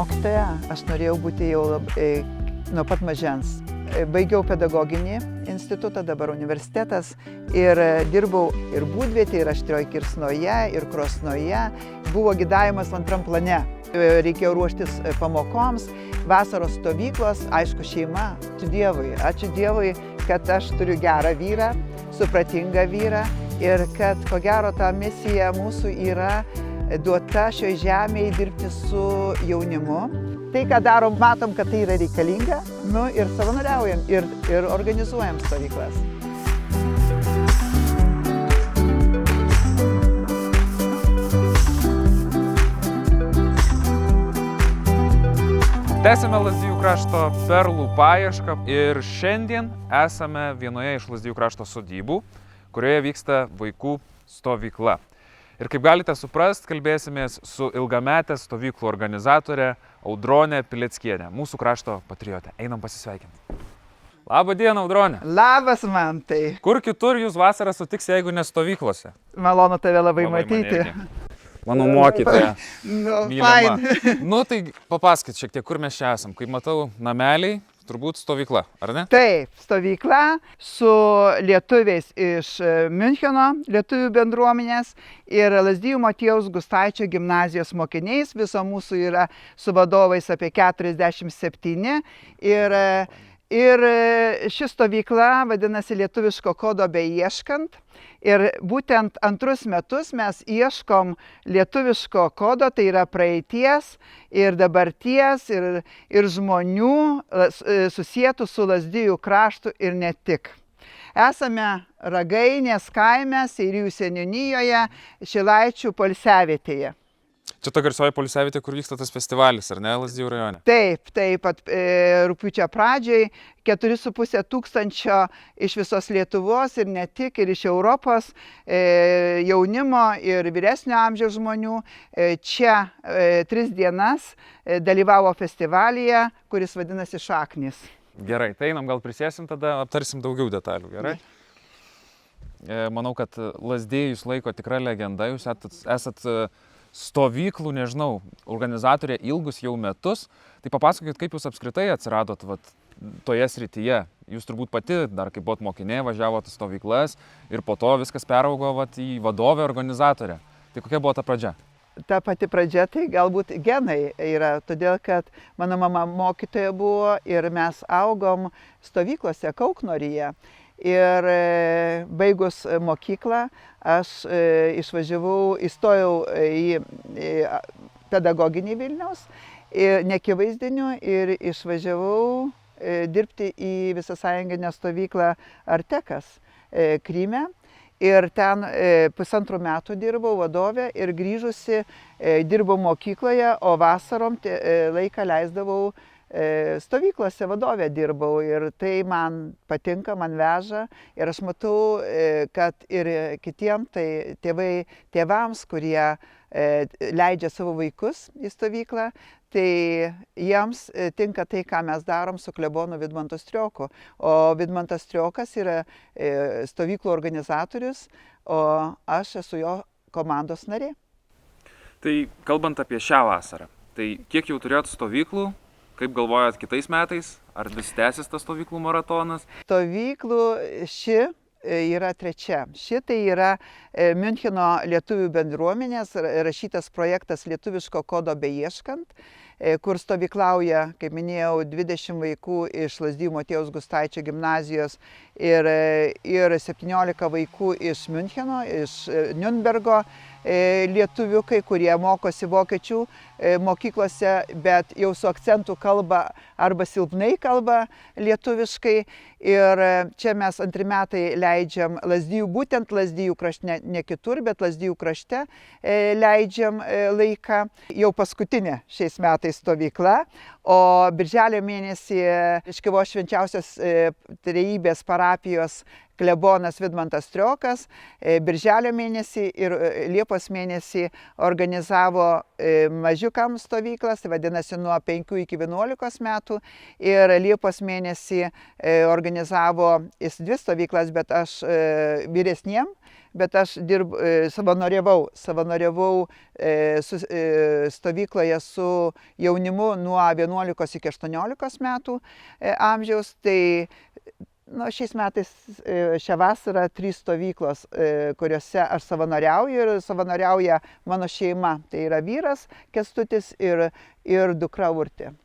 mokytoja, aš norėjau būti jau nuo pat mažens. Baigiau pedagoginį institutą, dabar universitetas, ir dirbau ir Būdvietėje, ir Aštrioj Kirsnoje, ir Krosnoje. Buvo gydavimas antram plane. Reikėjo ruoštis pamokoms, vasaros stovyklos, aišku, šeima. Ačiū Dievui, kad aš turiu gerą vyrą, supratingą vyrą ir kad, ko gero, ta misija mūsų yra duota šioje žemėje dirbti su jaunimu. Tai, ką darom, matom, kad tai yra reikalinga, ir savanoriaujam, ir organizuojam stovyklas. Tęsime Lazdijų krašto perlų paiešką ir šiandien esame vienoje iš Lazdijų krašto sodybų, kurioje vyksta vaikų stovykla. Ir kaip galite suprasti, kalbėsimės su ilgametė stovyklų organizatorė Audronė Pileckienė, mūsų krašto patriotė. Einam pasisveikinti. Labą dieną, Audronė. Labas, Mantai. Kur kitur jūs vasarą sutiks, jeigu ne stovyklose? Malonu tave labai matyti. Mano mokytoja. Fine. Tai papasakit šiek tiek, kur mes čia esam. Kaip matau, nameliai, turbūt stovykla, ar ne? Taip, stovykla su lietuviais iš Miuncheno, lietuvių bendruomenės, ir Lazdijų Motiejaus Gustaičio gimnazijos mokiniais. Viso mūsų yra su vadovais apie 47. Ir ši stovykla vadinasi Lietuviško kodo beieškant. Ir būtent antrus metus mes ieškom lietuviško kodo, tai yra praeities ir dabarties ir žmonių susietų su Lazdijų kraštu ir ne tik. Esame Ragainės kaime, Seirijų seniūnijoje, Šilaičių poilsiavietėje. Čia ta garsioji poilsiavietė, kur vyksta tas festivalis, ar ne, Lazdijų rajone? Taip, pat rugpjūčio pradžioj 4,5 tūkstančio iš visos Lietuvos ir ne tik, ir iš Europos jaunimo ir vyresnio amžiaus žmonių čia 3 dienas dalyvavo festivalyje, kuris vadinasi Šaknys. Gerai, tai einam, gal prisėsim, tada aptarsim daugiau detalių, gerai? Manau, kad Lazdijai jūs laiko tikra legenda, jūs esat stovyklų, nežinau, organizatorė ilgus jau metus. Tai papasakokit, kaip jūs apskritai atsiradot toje srityje. Jūs turbūt pati, dar kaip buvot mokinė, važiavot stovyklas ir po to viskas peraugo į vadovę organizatorę. Tai kokia buvo ta pradžia? Ta pati pradžia tai galbūt genai yra, todėl kad mano mama mokytoja buvo ir mes augom stovyklose Kauknoryje. Ir baigus mokyklą aš įstojau į pedagoginį Vilniaus, nekivaizdinių, ir išvažiavau dirbti į visasąjunginę stovyklą Artekas Kryme. Ir ten 1,5 metų dirbau vadovė ir grįžusi dirbau mokykloje, o vasarom laiką leisdavau stovyklose, vadovė dirbau, ir tai man patinka, man veža, ir aš matau, kad ir kitiems, tai tėvams, kurie leidžia savo vaikus į stovyklą, tai jiems tinka tai, ką mes darom su klebonu Vidmantu Strioku. O Vidmantas Striokas yra stovyklų organizatorius, o aš esu jo komandos narė. Tai kalbant apie šią vasarą, tai kiek jau turėjot stovyklų? Kaip galvojat kitais metais? Ar vis tęsis tas stovyklų maratonas? Stovyklų ši yra 3. Šitai yra Miuncheno lietuvių bendruomenės rašytas projektas Lietuviško kodo beieškant, kur stovyklauja, kaip minėjau, 20 vaikų iš Lazdijų Motiejaus Gustaičio gimnazijos ir 17 vaikų iš Miuncheno, iš Niurnbergo. Lietuviukai, kurie mokosi vokiečių mokyklose, bet jau su akcentu kalba arba silpnai kalba lietuviškai. Ir čia mes 2 metai leidžiam Lazdijų, būtent Lazdijų krašte, ne kitur, bet Lazdijų krašte leidžiam laiką. Jau paskutinė šiais metais stovykla, o birželio mėnesį Iškyvos švenčiausios trejybės parapijos klebonas Vidmantas Striokas birželio mėnesį ir Liepos mėnesį organizavo mažiukams stovyklas, tai vadinasi nuo 5 iki 11 metų, ir Liepos mėnesį organizavo jis 2 stovyklas, bet aš vyresniem bet aš savanoriavau stovykloje su jaunimu nuo 11 iki 18 metų amžiaus. Tai šiais metais, šią vasarą 3 stovyklos, kuriuose aš savanoriauju ir savanoriauja mano šeima. Tai yra vyras Kęstutis ir dukra Urtė.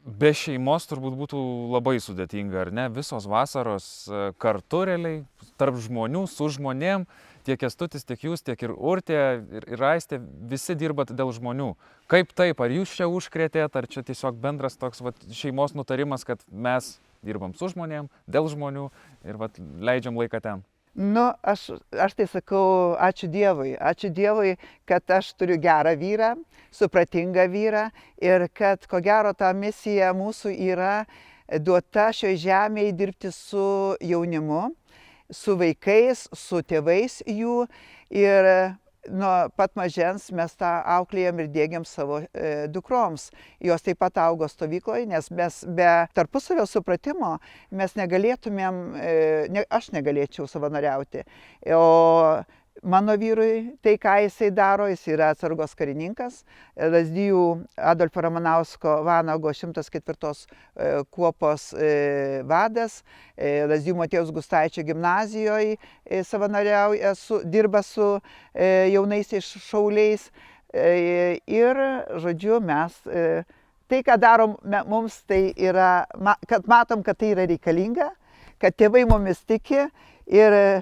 Be šeimos turbūt būtų labai sudėtinga, ar ne? Visos vasaros kartu realiai, tarp žmonių, su žmonėm, tiek Kęstutis, tiek jūs, tiek ir Urtė, ir Aistė, visi dirbat dėl žmonių. Kaip taip? Ar jūs čia užkrėtėt, ar čia tiesiog bendras toks šeimos nutarimas, kad mes dirbam su žmonėm, dėl žmonių ir leidžiam laiką ten? Aš tai sakau, ačiū Dievui, kad aš turiu gerą vyrą, supratingą vyrą ir kad ko gero ta misija mūsų yra duota šioje žemėje dirbti su jaunimu, su vaikais, su tėvais jų ir nuo pat mažens mes tą auklėjam ir diegiam savo dukroms. Jos taip pat augo stovykloje, nes mes be tarpusavio supratimo mes negalėtumėm, aš negalėčiau savanoriauti. O mano vyrui tai, ką jisai daro, jis yra atsargos karininkas, Lazdijų Adolfo Ramanausko Vanago 104 kuopos vadas, Lazdijų Motiejaus Gustaičio gimnazijoje savanoriauja, dirba su jaunaisiais šauliais ir, žodžiu, mes tai, ką darom mums, tai yra, kad matom, kad tai yra reikalinga, kad tėvai mumis tiki ir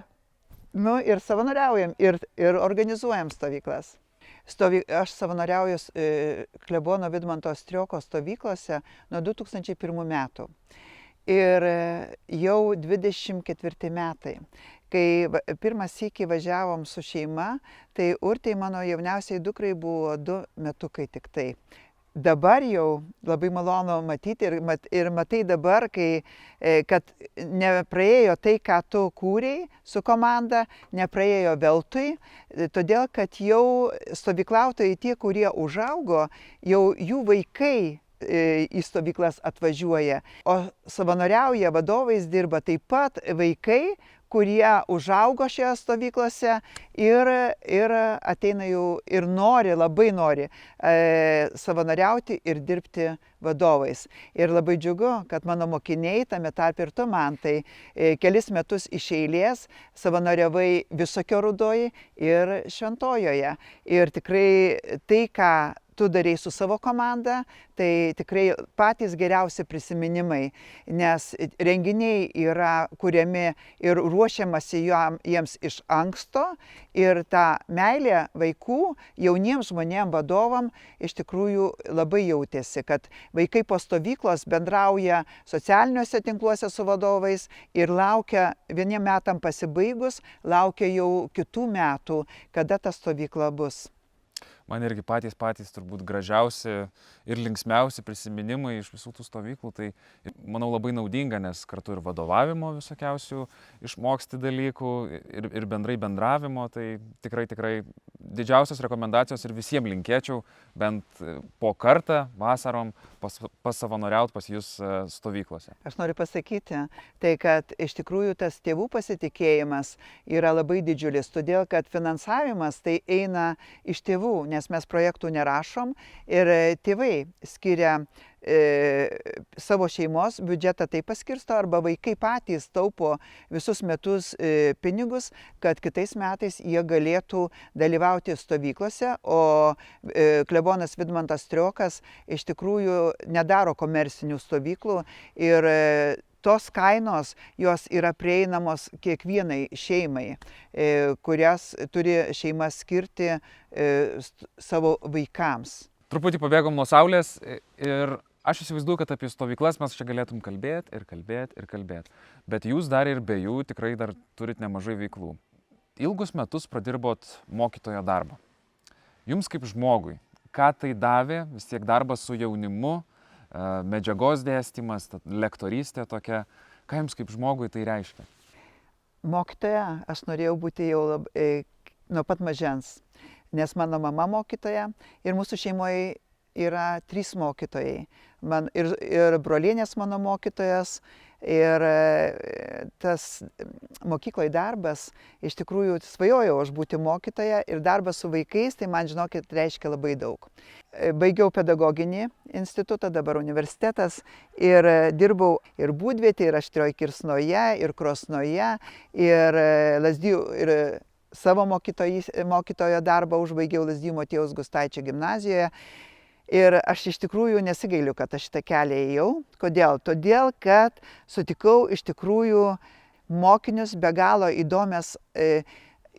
savanoriaujam, ir organizuojam stovyklas. Aš savanoriauju klebono Vidmanto Strioko stovyklose nuo 2001 metų. Ir jau 24 metai. Kai pirmą sykį važiavom su šeima, tai Urtei, mano jauniausiai dukrai, buvo 2 metukai tik tai. Dabar jau labai malonu matyti ir matai dabar, kad nepraėjo tai, ką tu kūrei su komanda, nepraėjo veltui, todėl kad jau stovyklautojai, tie, kurie užaugo, jau jų vaikai į stovyklas atvažiuoja, o savanoriauja, vadovais dirba taip pat vaikai, kurie užaugo šioje stovyklose ir ateina jau ir labai nori savanoriauti ir dirbti vadovais. Ir labai džiugu, kad mano mokiniai, tame tarpe ir tu, Mantai, kelis metus iš eilės savanoriavai Visokio Rudoje ir Šventojoje. Ir tikrai tai, ką tu darei su savo komanda, tai tikrai patys geriausi prisiminimai, nes renginiai yra kuriami ir ruošiamasi jiems iš anksto ir ta meilė vaikų, jauniems žmonėms, vadovam iš tikrųjų labai jautėsi, kad vaikai po stovyklos bendrauja socialiniuose tinkluose su vadovais ir laukia, vieniem metam pasibaigus, laukia jau kitų metų, kada ta stovykla bus. Man irgi patys turbūt gražiausi ir linksmiausi prisiminimai iš visų tų stovyklų. Tai, manau, labai naudinga, nes kartu ir vadovavimo visokiausių išmoksti dalykų ir bendrai bendravimo. Tai tikrai didžiausios rekomendacijos ir visiems linkėčiau bent po kartą vasarom pasavanoriauti pas jūs stovyklose. Aš noriu pasakyti, tai kad iš tikrųjų tas tėvų pasitikėjimas yra labai didžiulis, todėl kad finansavimas tai eina iš tėvų, nes mes projektų nerašom ir tėvai skiria savo šeimos biudžetą taip paskirsto arba vaikai patys taupo visus metus pinigus, kad kitais metais jie galėtų dalyvauti stovyklose, o klebonas Vidmantas Striokas iš tikrųjų nedaro komercinių stovyklų ir tos kainos, jos yra prieinamos kiekvienai šeimai, kurias turi šeima skirti savo vaikams. Truputį pabėgom nuo saulės ir aš įsivaizduoju, kad apie stovyklas mes čia galėtum kalbėti. Bet jūs dar ir be jų tikrai dar turit nemažai veiklų. Ilgus metus pradirbot mokytojo darbą. Jums kaip žmogui, ką tai davė, vis tiek darbas su jaunimu, medžiagos dėstymas, lektorystė tokia, ką jums kaip žmogui tai reiškia? Mokytoja, aš norėjau būti jau nuo pat mažens, nes mano mama mokytoja ir mūsų šeimoje yra 3 mokytojai. Ir brolienės mano mokytojas, Ir tas mokykloje darbas, iš tikrųjų svajojau aš būti mokytoja ir darbas su vaikais, tai man, žinokit, reiškia labai daug. Baigiau pedagoginį institutą, dabar universitetas ir dirbau ir Būdvietėje, ir Aštrioj Kirsnoje, ir Krosnoje, ir Lazdijų, ir savo mokytojo darbą užbaigiau Lazdijų Motiejaus Gustaičio gimnazijoje. Ir aš iš tikrųjų nesigailiu, kad aš šitą kelią ėjau. Kodėl? Todėl, kad sutikau iš tikrųjų mokinius be galo įdomias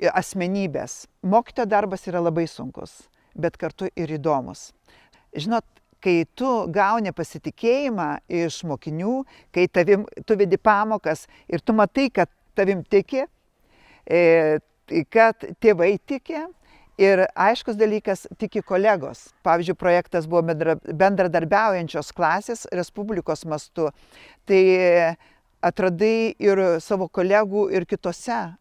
asmenybės. Mokytojo darbas yra labai sunkus, bet kartu ir įdomus. Žinot, kai tu gauni pasitikėjimą iš mokinių, kai tu vedi pamokas ir tu matai, kad tavim tiki, kad tėvai tiki, ir aiškus dalykas, tiki kolegos. Pavyzdžiui, projektas buvo bendradarbiaujančios klasės Respublikos mastu. Tai atradai ir savo kolegų ir kitose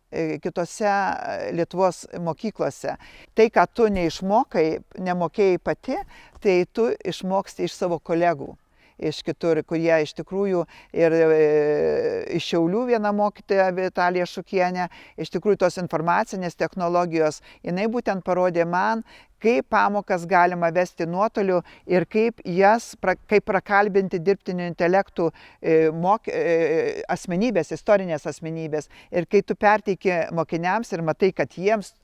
Lietuvos mokyklose. Tai, ką tu nemokėjai pati, tai tu išmoksti iš savo kolegų. Iš kitur, kurie iš tikrųjų ir iš Šiaulių viena mokytoja Vitalija Šukienė, iš tikrųjų tos informacinės technologijos, jinai būtent parodė man, kaip pamokas galima vesti nuotoliu ir kaip prakalbinti dirbtiniu intelektu asmenybės, istorinės asmenybės. Ir kai tu perteiki mokiniams ir matai, kad jiems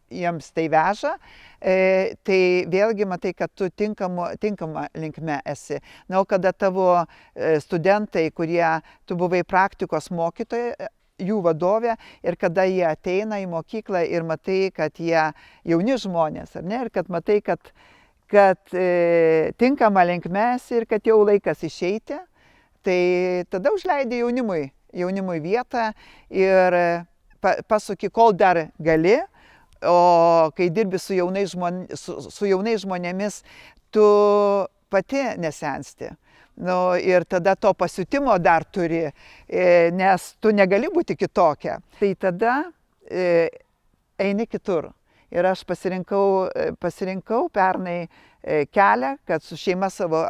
tai veža, tai vėlgi matai, kad tu tinkama linkme esi. Na, o kada tavo studentai, tu buvai praktikos mokytoja, jų vadovė, ir kada jie ateina į mokyklą ir matai, kad jie jauni žmonės, ar ne, ir kad matai, kad tinkama linkme esi ir kad jau laikas išeiti, tai tada užleidi jaunimui vietą ir pasuki, kol dar gali. O kai dirbi su jaunais žmonėmis, tu pati nesensti. Ir tada to pasiutimo dar turi, nes tu negali būti kitokia. Tai tada eini kitur. Ir aš pasirinkau pernai kelią, kad su šeima savo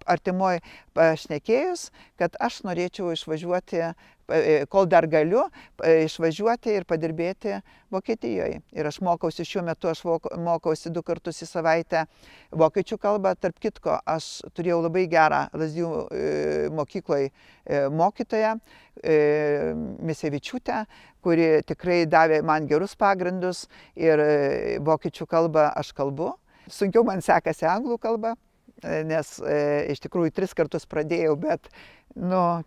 artimoj pašnekėjus, kad aš norėčiau išvažiuoti, kol dar galiu, išvažiuoti ir padirbėti Vokietijoje. Ir aš šiuo metu mokausi 2 kartus į savaitę vokiečių kalbą. Tarp kitko, aš turėjau labai gerą Lazdijų mokykloje mokytoją, Misevičiūtę, kuri tikrai davė man gerus pagrindus ir vokiečių kalbą aš kalbu. Sunkiau man sekasi anglų kalba, nes iš tikrųjų 3 kartus pradėjau, bet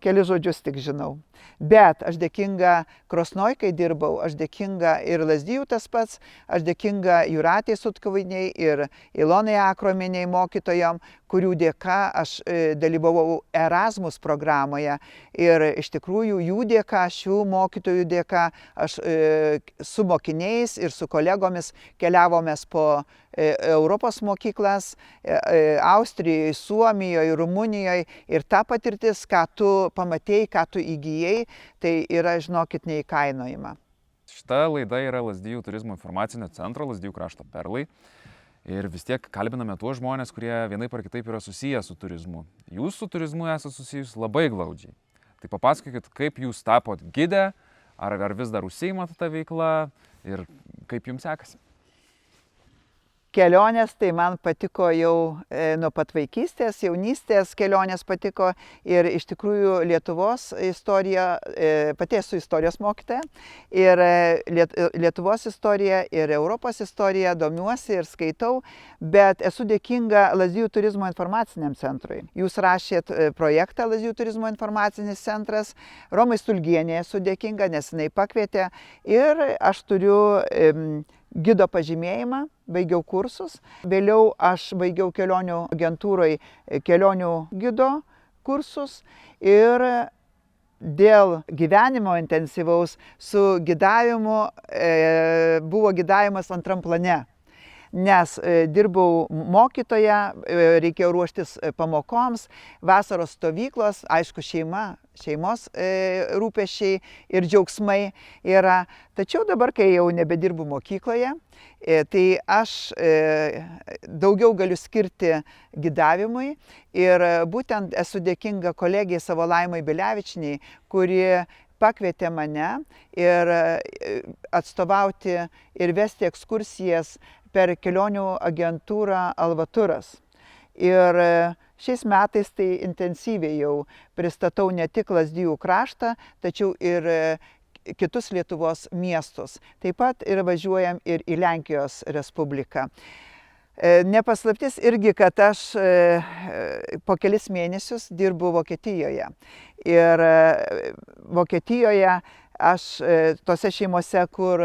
keli žodžius tik žinau. Bet aš dėkinga Krosnoj, kai dirbau, aš dėkinga ir Lazdijų tas pats, aš dėkinga Jūratei Sutkuvienei ir Ilonai Akrominiai mokytojom, kurių dėka aš dalyvavau Erasmus programoje. Ir iš tikrųjų jų dėka, šių mokytojų dėka, aš su mokiniais ir su kolegomis keliavomės po Europos mokyklas, Austrijoje, Suomijoje, Rumunijoje, ir ta patirtis, ką tu pamatėjai, ką tu įgijai, tai yra, žinokit, neįkainojama. Šita laida yra Lazdijų turizmo informacinio centro, Lazdijų krašto perlai. Ir vis tiek kalbiname tuos žmonės, kurie vienaip ar kitaip yra susiję su turizmu. Jūs su turizmu esate susijus labai glaudžiai. Tai papasakokit, kaip jūs tapot gidę, ar vis dar užsiimat tą veiklą ir kaip jums sekasi. Kelionės tai man patiko jau nuo pat vaikystės, jaunystės kelionės patiko, ir iš tikrųjų Lietuvos istorija, pati esu istorijos mokytoja, ir Lietuvos istorija ir Europos istorija domiuosi ir skaitau, bet esu dėkinga Lazdijų turizmo informaciniam centrui. Jūs rašėt projektą Lazdijų turizmo informacinis centras, Romai Stulgienė esu dėkinga, nes jinai pakvietė, ir aš turiu gido pažymėjimą, baigiau kursus. Vėliau aš baigiau kelionių agentūroje kelionių gido kursus, ir dėl gyvenimo intensyvaus su gidavimu buvo gidavimas antram plane. nes dirbau mokytoja, reikėjo ruoštis pamokoms, vasaros stovyklos, aišku, šeimos rūpesčiai ir džiaugsmai yra. Tačiau dabar, kai jau nebedirbu mokykloje, tai aš daugiau galiu skirti gidavimui ir būtent esu dėkinga kolegijai savo Laimai Bilevičiniai, kuri pakvietė mane ir atstovauti ir vesti ekskursijas per kelionių agentūrą Alvaturas. Ir šiais metais tai intensyviai jau pristatau ne tik Lazdijų kraštą, tačiau ir kitus Lietuvos miestus. Taip pat ir važiuojam ir į Lenkijos Respubliką. Nepaslaptis irgi, kad aš po kelis mėnesius dirbu Vokietijoje. Ir Vokietijoje aš tose šeimose, kur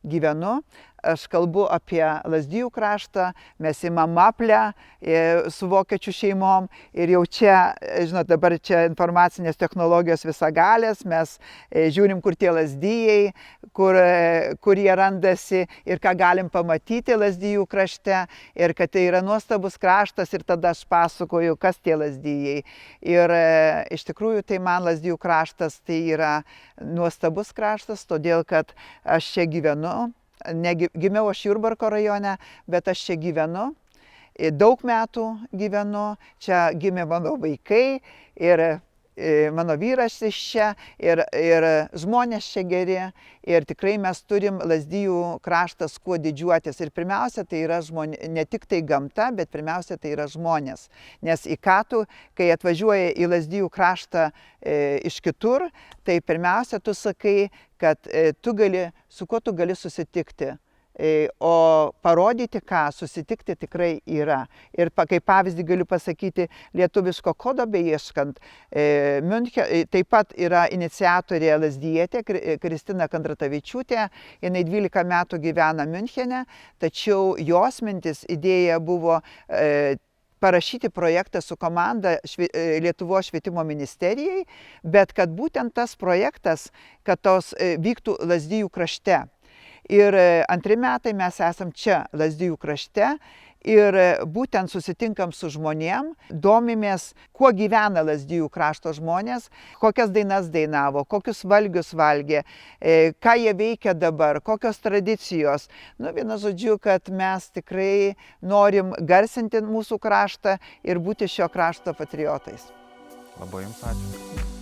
gyvenu, aš kalbu apie Lazdijų kraštą, mes imam Maplę su vokiečių šeimom ir jau čia, žinot, dabar čia informacinės technologijos visagalės, mes žiūrim, kur tie Lazdijai, kur jie randasi ir ką galim pamatyti Lazdijų krašte ir kad tai yra nuostabus kraštas ir tada aš pasakoju, kas tie Lazdijai. Ir iš tikrųjų tai man Lazdijų kraštas tai yra nuostabus kraštas, todėl kad aš čia gyvenu. Gimiau aš Jurbarko rajone, bet aš čia gyvenu, daug metų gyvenu, čia gimė mano vaikai ir mano vyras iš čia ir žmonės čia geri ir tikrai mes turim Lazdijų kraštas kuo didžiuotis. Ir pirmiausia, tai yra ne tik tai gamta, bet pirmiausia, tai yra žmonės. Nes į Katų, kai atvažiuoja į Lazdijų kraštą iš kitur, tai pirmiausia, tu sakai, kad su kuo tu gali susitikti. O parodyti, ką susitikti tikrai yra. Ir kaip pavyzdį galiu pasakyti, lietuviško kodo beieškant, taip pat yra iniciatorė lazdijietė Kristina Kandratavičiūtė, jinai 12 metų gyvena Miunchene, tačiau jos mintis, idėja buvo parašyti projektą su komanda Lietuvos švietimo ministerijai, bet kad būtent tas projektas, kad tos vyktų Lazdijų krašte. Ir antri metai mes esam čia Lazdijų krašte ir būtent susitinkam su žmonėm, domimės, kuo gyvena Lazdijų krašto žmonės, kokias dainas dainavo, kokius valgius valgė, ką jie veikia dabar, kokios tradicijos. Nu, vienu žodžiu, kad mes tikrai norim garsinti mūsų kraštą ir būti šio krašto patriotais. Labai jums ačiū.